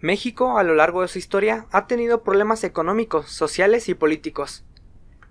México, a lo largo de su historia, ha tenido problemas económicos, sociales y políticos.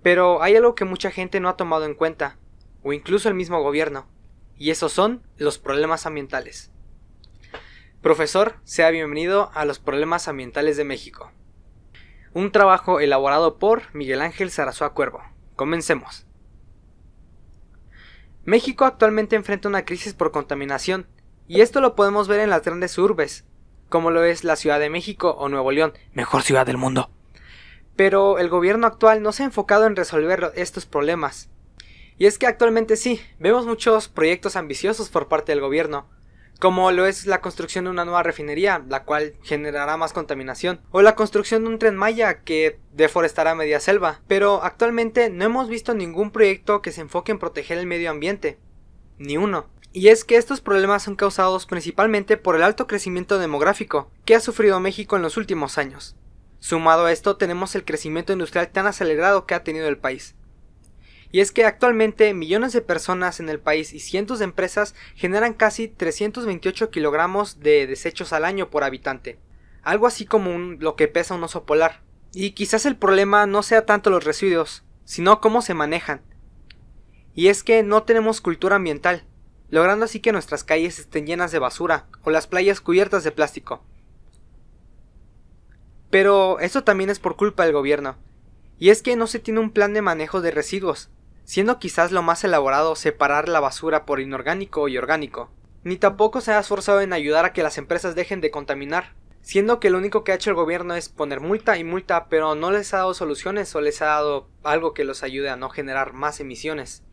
Pero hay algo que mucha gente no ha tomado en cuenta, o incluso el mismo gobierno, y esos son los problemas ambientales. Profesor, sea bienvenido a los problemas ambientales de México. Un trabajo elaborado por Miguel Ángel Sarasúa Cuervo. Comencemos. México actualmente enfrenta una crisis por contaminación, y esto lo podemos ver en las grandes urbes, como lo es la Ciudad de México o Nuevo León, mejor ciudad del mundo. Pero el gobierno actual no se ha enfocado en resolver estos problemas. Y es que actualmente sí, vemos muchos proyectos ambiciosos por parte del gobierno, como lo es la construcción de una nueva refinería, la cual generará más contaminación, o la construcción de un Tren Maya que deforestará media selva, pero actualmente no hemos visto ningún proyecto que se enfoque en proteger el medio ambiente, ni uno. Y es que estos problemas son causados principalmente por el alto crecimiento demográfico que ha sufrido México en los últimos años. Sumado a esto tenemos el crecimiento industrial tan acelerado que ha tenido el país. Y es que actualmente millones de personas en el país y cientos de empresas generan casi 328 kilogramos de desechos al año por habitante, algo así como lo que pesa un oso polar. Y quizás el problema no sea tanto los residuos, sino cómo se manejan. Y es que no tenemos cultura ambiental, logrando así que nuestras calles estén llenas de basura o las playas cubiertas de plástico. Pero esto también es por culpa del gobierno, y es que no se tiene un plan de manejo de residuos, siendo quizás lo más elaborado separar la basura por inorgánico y orgánico, ni tampoco se ha esforzado en ayudar a que las empresas dejen de contaminar, siendo que lo único que ha hecho el gobierno es poner multa y multa, pero no les ha dado soluciones o les ha dado algo que los ayude a no generar más emisiones.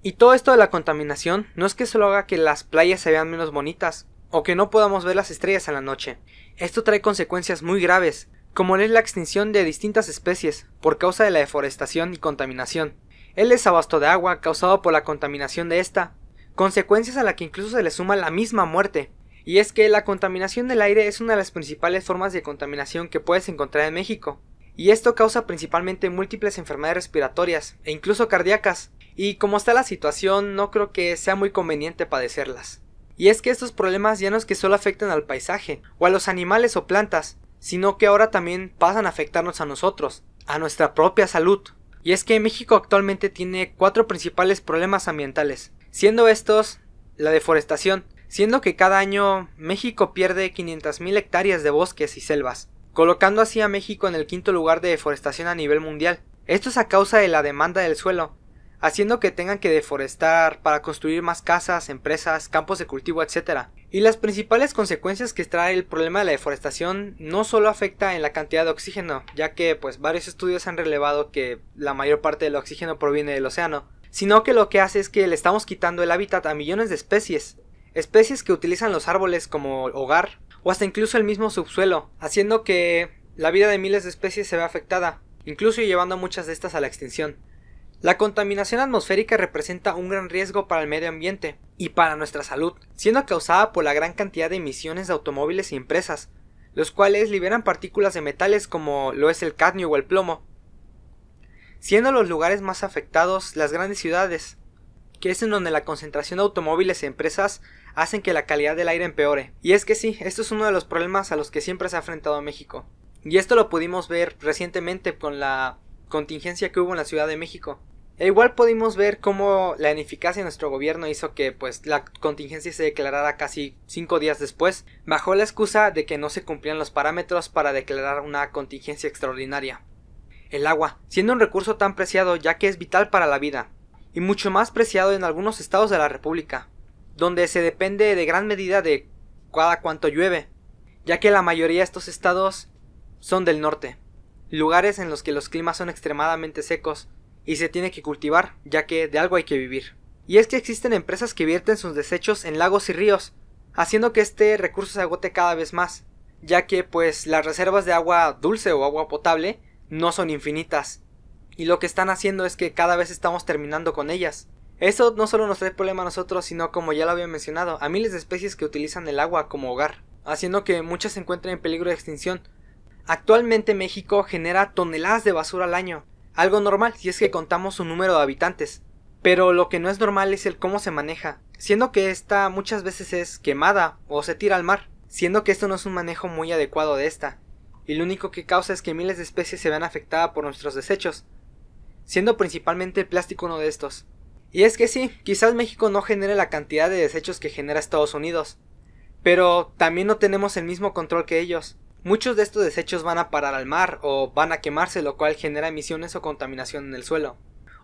Y todo esto de la contaminación no es que solo haga que las playas se vean menos bonitas, o que no podamos ver las estrellas en la noche. Esto trae consecuencias muy graves, como es la extinción de distintas especies, por causa de la deforestación y contaminación, el desabasto de agua causado por la contaminación de esta, consecuencias a la que incluso se le suma la misma muerte. Y es que la contaminación del aire es una de las principales formas de contaminación que puedes encontrar en México, y esto causa principalmente múltiples enfermedades respiratorias, e incluso cardíacas, y como está la situación no creo que sea muy conveniente padecerlas. Y es que estos problemas ya no es que solo afecten al paisaje, o a los animales o plantas, sino que ahora también pasan a afectarnos a nosotros, a nuestra propia salud. Y es que México actualmente tiene 4 principales problemas ambientales, siendo estos la deforestación, siendo que cada año México pierde 500,000 hectáreas de bosques y selvas, colocando así a México en el 5º lugar de deforestación a nivel mundial. Esto es a causa de la demanda del suelo, haciendo que tengan que deforestar para construir más casas, empresas, campos de cultivo, etc. Y las principales consecuencias que trae el problema de la deforestación no solo afecta en la cantidad de oxígeno, ya que varios estudios han relevado que la mayor parte del oxígeno proviene del océano, sino que lo que hace es que le estamos quitando el hábitat a millones de especies que utilizan los árboles como hogar, o hasta incluso el mismo subsuelo, haciendo que la vida de miles de especies se vea afectada, incluso llevando a muchas de estas a la extinción. La contaminación atmosférica representa un gran riesgo para el medio ambiente y para nuestra salud, siendo causada por la gran cantidad de emisiones de automóviles y empresas, los cuales liberan partículas de metales como lo es el cadmio o el plomo, siendo los lugares más afectados las grandes ciudades, que es en donde la concentración de automóviles y empresas hacen que la calidad del aire empeore. Y es que sí, esto es uno de los problemas a los que siempre se ha enfrentado México, y esto lo pudimos ver recientemente con la contingencia que hubo en la Ciudad de México. E igual pudimos ver cómo la ineficacia de nuestro gobierno hizo que la contingencia se declarara casi 5 días después, bajo la excusa de que no se cumplían los parámetros para declarar una contingencia extraordinaria. El agua, siendo un recurso tan preciado ya que es vital para la vida, y mucho más preciado en algunos estados de la República, donde se depende de gran medida de cada cuánto llueve, ya que la mayoría de estos estados son del norte, lugares en los que los climas son extremadamente secos y se tiene que cultivar, ya que de algo hay que vivir. Y es que existen empresas que vierten sus desechos en lagos y ríos, haciendo que este recurso se agote cada vez más, ya que las reservas de agua dulce o agua potable no son infinitas, y lo que están haciendo es que cada vez estamos terminando con ellas. Eso no solo nos trae problema a nosotros, sino, como ya lo había mencionado, a miles de especies que utilizan el agua como hogar, haciendo que muchas se encuentren en peligro de extinción. Actualmente México genera toneladas de basura al año, algo normal si es que contamos su número de habitantes, pero lo que no es normal es el cómo se maneja, siendo que esta muchas veces es quemada o se tira al mar, siendo que esto no es un manejo muy adecuado de esta, y lo único que causa es que miles de especies se vean afectadas por nuestros desechos, siendo principalmente el plástico uno de estos. Y es que sí, quizás México no genere la cantidad de desechos que genera Estados Unidos, pero también no tenemos el mismo control que ellos. Muchos de estos desechos van a parar al mar o van a quemarse, lo cual genera emisiones o contaminación en el suelo.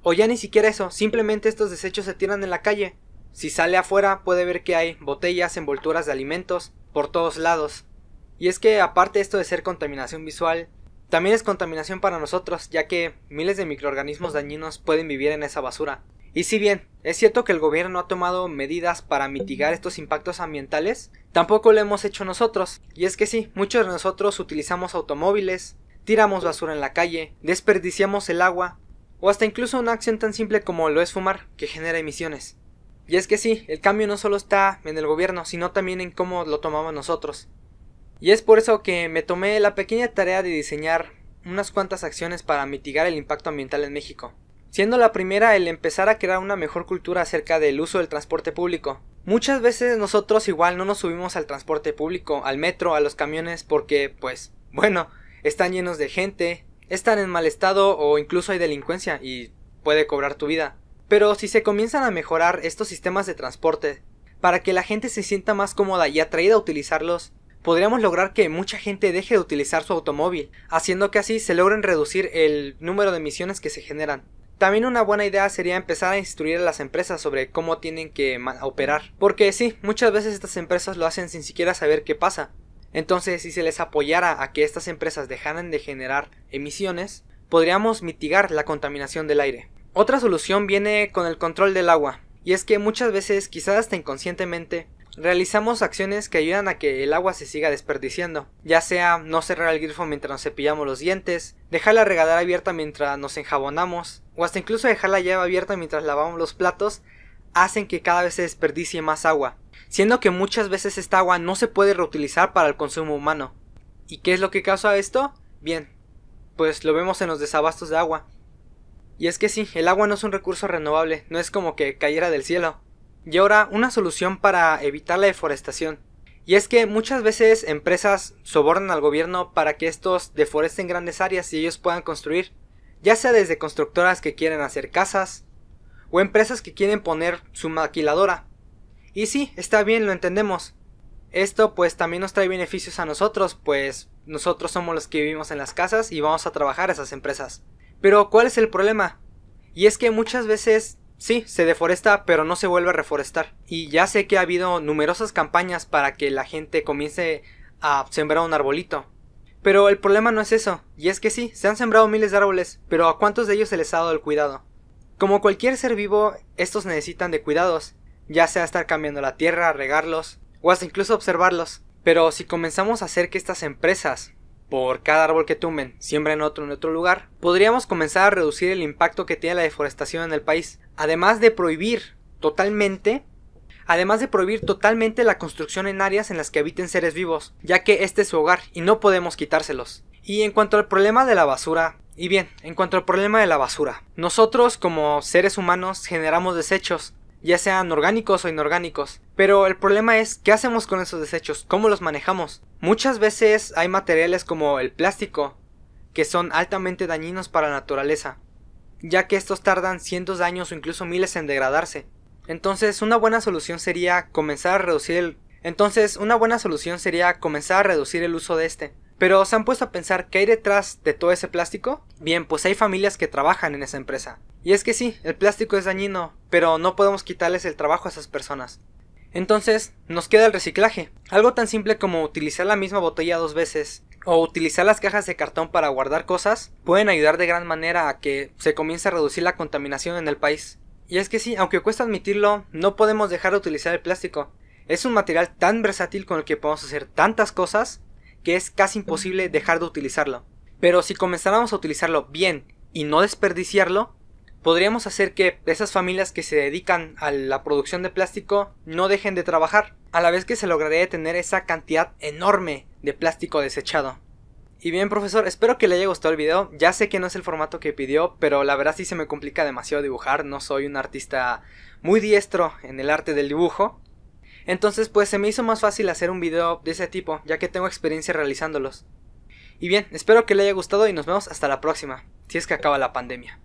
O ya ni siquiera eso, simplemente estos desechos se tiran en la calle. Si sale afuera puede ver que hay botellas, envolturas de alimentos por todos lados. Y es que aparte esto de ser contaminación visual, también es contaminación para nosotros, ya que miles de microorganismos dañinos pueden vivir en esa basura. Y si bien es cierto que el gobierno no ha tomado medidas para mitigar estos impactos ambientales, tampoco lo hemos hecho nosotros. Y es que sí, muchos de nosotros utilizamos automóviles, tiramos basura en la calle, desperdiciamos el agua, o hasta incluso una acción tan simple como lo es fumar, que genera emisiones. Y es que sí, el cambio no solo está en el gobierno, sino también en cómo lo tomamos nosotros. Y es por eso que me tomé la pequeña tarea de diseñar unas cuantas acciones para mitigar el impacto ambiental en México. Siendo la primera el empezar a crear una mejor cultura acerca del uso del transporte público. Muchas veces nosotros igual no nos subimos al transporte público, al metro, a los camiones porque, pues, bueno, están llenos de gente, están en mal estado o incluso hay delincuencia y puede cobrar tu vida. Pero si se comienzan a mejorar estos sistemas de transporte para que la gente se sienta más cómoda y atraída a utilizarlos, podríamos lograr que mucha gente deje de utilizar su automóvil, haciendo que así se logren reducir el número de emisiones que se generan. También una buena idea sería empezar a instruir a las empresas sobre cómo tienen que operar, porque sí, muchas veces estas empresas lo hacen sin siquiera saber qué pasa. Entonces, si se les apoyara a que estas empresas dejaran de generar emisiones, podríamos mitigar la contaminación del aire. Otra solución viene con el control del agua, y es que muchas veces, quizás hasta inconscientemente, realizamos acciones que ayudan a que el agua se siga desperdiciando, ya sea no cerrar el grifo mientras nos cepillamos los dientes, dejar la regadera abierta mientras nos enjabonamos, o hasta incluso dejar la llave abierta mientras lavamos los platos, hacen que cada vez se desperdicie más agua, siendo que muchas veces esta agua no se puede reutilizar para el consumo humano. ¿Y qué es lo que causa esto? Bien, pues lo vemos en los desabastos de agua. Y es que sí, el agua no es un recurso renovable, no es como que cayera del cielo. Y ahora, una solución para evitar la deforestación. Y es que muchas veces empresas sobornan al gobierno para que estos deforesten grandes áreas y ellos puedan construir, ya sea desde constructoras que quieren hacer casas, o empresas que quieren poner su maquiladora. Y sí, está bien, lo entendemos. Esto pues también nos trae beneficios a nosotros, pues nosotros somos los que vivimos en las casas y vamos a trabajar a esas empresas. Pero ¿cuál es el problema? Y es que muchas veces sí, se deforesta, pero no se vuelve a reforestar. Y ya sé que ha habido numerosas campañas para que la gente comience a sembrar un arbolito. Pero el problema no es eso, y es que sí, se han sembrado miles de árboles, pero ¿a cuántos de ellos se les ha dado el cuidado? Como cualquier ser vivo, estos necesitan de cuidados, ya sea estar cambiando la tierra, regarlos, o hasta incluso observarlos. Pero si comenzamos a hacer que estas empresas, por cada árbol que tumben, siembren otro en otro lugar, podríamos comenzar a reducir el impacto que tiene la deforestación en el país, además de prohibir totalmente la construcción en áreas en las que habiten seres vivos, ya que este es su hogar y no podemos quitárselos. Y en cuanto al problema de la basura, nosotros como seres humanos generamos desechos, ya sean orgánicos o inorgánicos. Pero el problema es, ¿qué hacemos con esos desechos? ¿Cómo los manejamos? Muchas veces hay materiales como el plástico, que son altamente dañinos para la naturaleza, ya que estos tardan cientos de años o incluso miles en degradarse. Entonces una buena solución sería comenzar a reducir el uso de este. Pero ¿se han puesto a pensar qué hay detrás de todo ese plástico? Bien, pues hay familias que trabajan en esa empresa. Y es que sí, el plástico es dañino, pero no podemos quitarles el trabajo a esas personas. Entonces, nos queda el reciclaje. Algo tan simple como utilizar la misma botella 2 veces, o utilizar las cajas de cartón para guardar cosas, pueden ayudar de gran manera a que se comience a reducir la contaminación en el país. Y es que sí, aunque cuesta admitirlo, no podemos dejar de utilizar el plástico. Es un material tan versátil con el que podemos hacer tantas cosas, que es casi imposible dejar de utilizarlo. Pero si comenzáramos a utilizarlo bien y no desperdiciarlo, podríamos hacer que esas familias que se dedican a la producción de plástico no dejen de trabajar, a la vez que se lograría detener esa cantidad enorme de plástico desechado. Y bien, profesor, espero que le haya gustado el video. Ya sé que no es el formato que pidió, pero la verdad sí se me complica demasiado dibujar. No soy un artista muy diestro en el arte del dibujo. Entonces pues se me hizo más fácil hacer un video de ese tipo, ya que tengo experiencia realizándolos. Y bien, espero que le haya gustado y nos vemos hasta la próxima, si es que acaba la pandemia.